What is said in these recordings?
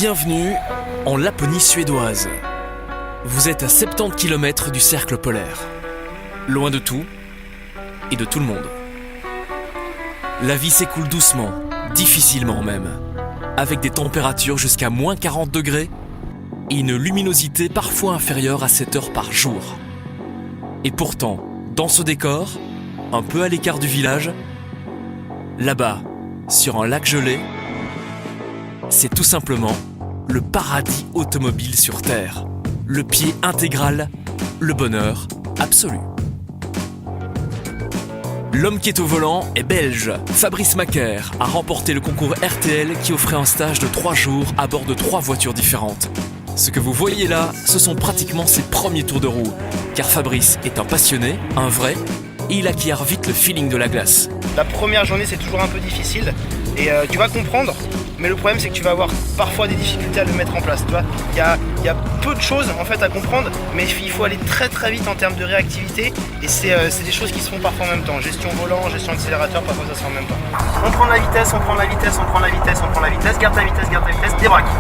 Bienvenue en Laponie suédoise. Vous êtes à 70 km du cercle polaire, loin de tout et de tout le monde. La vie s'écoule doucement, difficilement même, avec des températures jusqu'à moins 40 degrés et une luminosité parfois inférieure à 7 heures par jour. Et pourtant, dans ce décor, un peu à l'écart du village, là-bas, sur un lac gelé, c'est tout simplement le paradis automobile sur Terre. Le pied intégral, le bonheur absolu. L'homme qui est au volant est belge. Fabrice Macaire a remporté le concours RTL qui offrait un stage de 3 jours à bord de 3 voitures différentes. Ce que vous voyez là, ce sont pratiquement ses premiers tours de roue. Car Fabrice est un passionné, un vrai, et il acquiert vite le feeling de la glace. La première journée, c'est toujours un peu difficile et tu vas comprendre, mais le problème c'est que tu vas avoir parfois des difficultés à le mettre en place. Tu vois, il y a peu de choses en fait à comprendre, mais il faut aller très très vite en termes de réactivité et c'est des choses qui se font parfois en même temps. Gestion volant, gestion accélérateur, parfois ça se fait en même temps. On prend la vitesse, on prend la vitesse, on prend la vitesse, on prend la vitesse, garde ta vitesse, débraque.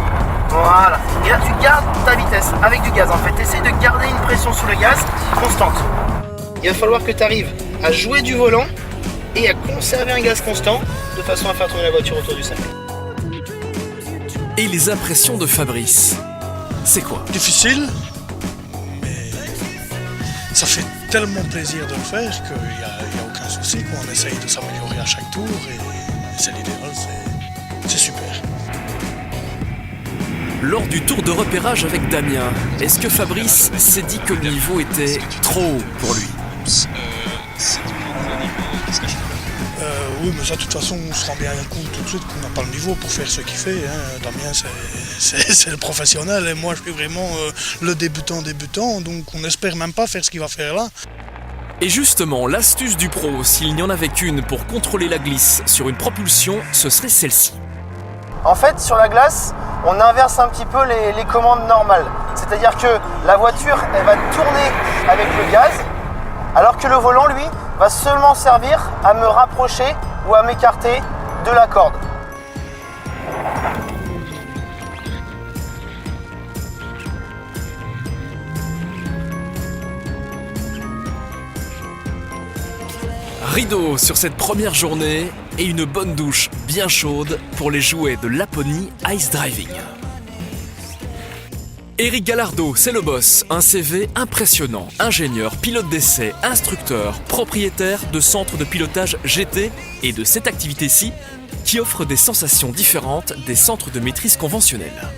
Voilà, et là tu gardes ta vitesse avec du gaz en fait. Essaye de garder une pression sous le gaz constante. Il va falloir que tu arrives à jouer du volant et à conserver un gaz constant de façon à faire tourner la voiture autour du cercle. Et les impressions de Fabrice, c'est quoi? Difficile, mais ça fait tellement plaisir de le faire qu'il n'y a aucun souci. On essaye de s'améliorer à chaque tour et c'est l'idéal, c'est super. Lors du tour de repérage avec Damien, est-ce que Fabrice s'est dit que le niveau était trop haut pour lui? C'est toujours le niveau qu'est-ce que je fais. Oui, mais ça, de toute façon, on se rend bien compte tout de suite qu'on n'a pas le niveau pour faire ce qu'il fait. Hein. Damien, c'est le professionnel et moi, je suis vraiment le débutant, donc on n'espère même pas faire ce qu'il va faire là. Et justement, l'astuce du pro, s'il n'y en avait qu'une pour contrôler la glisse sur une propulsion, ce serait celle-ci. En fait, sur la glace, on inverse un petit peu les commandes normales. C'est-à-dire que la voiture, elle va tourner avec le gaz, alors que le volant, lui, va seulement servir à me rapprocher ou à m'écarter de la corde. Rideau sur cette première journée et une bonne douche bien chaude pour les jouets de Laponie Ice Driving. Éric Gallardo, c'est le boss, un CV impressionnant, ingénieur, pilote d'essai, instructeur, propriétaire de centres de pilotage GT et de cette activité-ci qui offre des sensations différentes des centres de maîtrise conventionnels.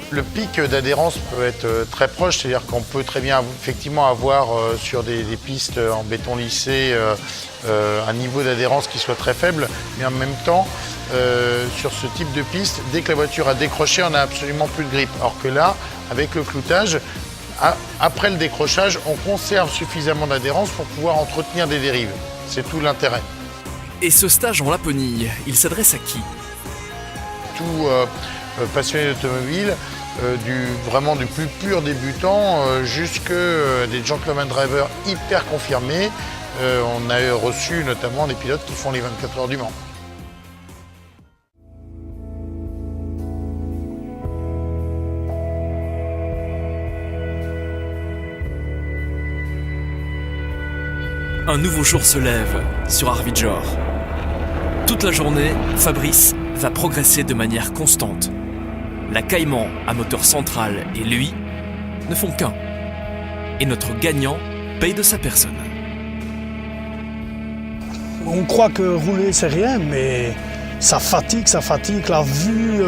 Le pic d'adhérence peut être très proche, c'est-à-dire qu'on peut très bien effectivement avoir sur des pistes en béton lissé un niveau d'adhérence qui soit très faible, mais en même temps, sur ce type de piste, dès que la voiture a décroché, on n'a absolument plus de grippe. Or que là, avec le cloutage, après le décrochage, on conserve suffisamment d'adhérence pour pouvoir entretenir des dérives. C'est tout l'intérêt. Et ce stage en Laponie, il s'adresse à qui? Tout passionné d'automobile, vraiment du plus pur débutant jusque des gentleman drivers hyper confirmés. On a reçu notamment des pilotes qui font les 24 heures du Mans. Un nouveau jour se lève sur Arvidsjaur. Toute la journée, Fabrice va progresser de manière constante. La Cayman à moteur central et lui ne font qu'un. Et notre gagnant paye de sa personne. On croit que rouler, c'est rien, mais ça fatigue, la vue,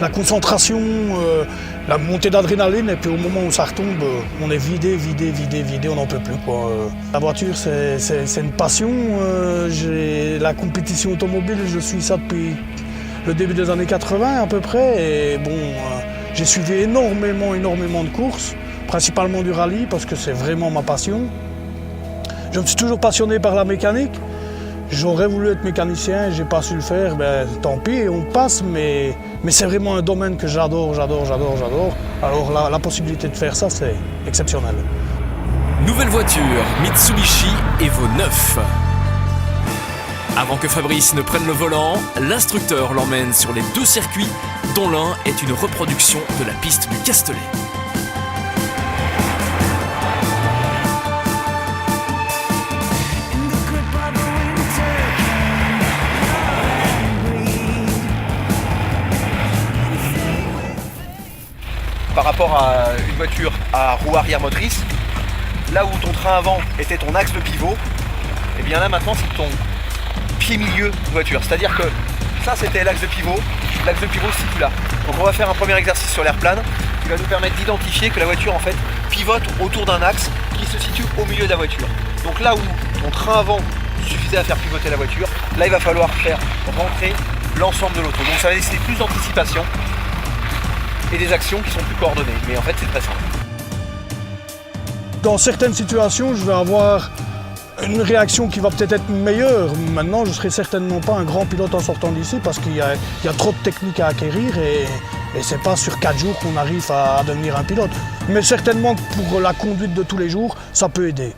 la concentration, la montée d'adrénaline, et puis au moment où ça retombe, on est vidé, on n'en peut plus, quoi. La voiture, c'est une passion. La compétition automobile, je suis ça depuis le début des années 80 à peu près, et bon, j'ai suivi énormément de courses, principalement du rallye, parce que c'est vraiment ma passion. Je me suis toujours passionné par la mécanique. J'aurais voulu être mécanicien, j'ai pas su le faire, ben tant pis, on passe, mais c'est vraiment un domaine que j'adore. Alors la possibilité de faire ça, c'est exceptionnel. Nouvelle voiture, Mitsubishi Evo 9. Avant que Fabrice ne prenne le volant, l'instructeur l'emmène sur les 2 circuits, dont l'un est une reproduction de la piste du Castellet. Par rapport à une voiture à roue arrière motrice, là où ton train avant était ton axe de pivot, et bien là maintenant c'est ton pied milieu de voiture. C'est-à-dire que ça c'était l'axe de pivot se situe là. Donc on va faire un premier exercice sur l'air plane qui va nous permettre d'identifier que la voiture en fait pivote autour d'un axe qui se situe au milieu de la voiture. Donc là où ton train avant suffisait à faire pivoter la voiture, là il va falloir faire rentrer l'ensemble de l'auto. Donc ça va nécessiter plus d'anticipation et des actions qui sont plus coordonnées. Mais en fait, c'est très simple. Dans certaines situations, je vais avoir une réaction qui va peut-être être meilleure. Maintenant, je ne serai certainement pas un grand pilote en sortant d'ici parce qu'il y a trop de techniques à acquérir et ce n'est pas sur 4 jours qu'on arrive à devenir un pilote. Mais certainement que pour la conduite de tous les jours, ça peut aider.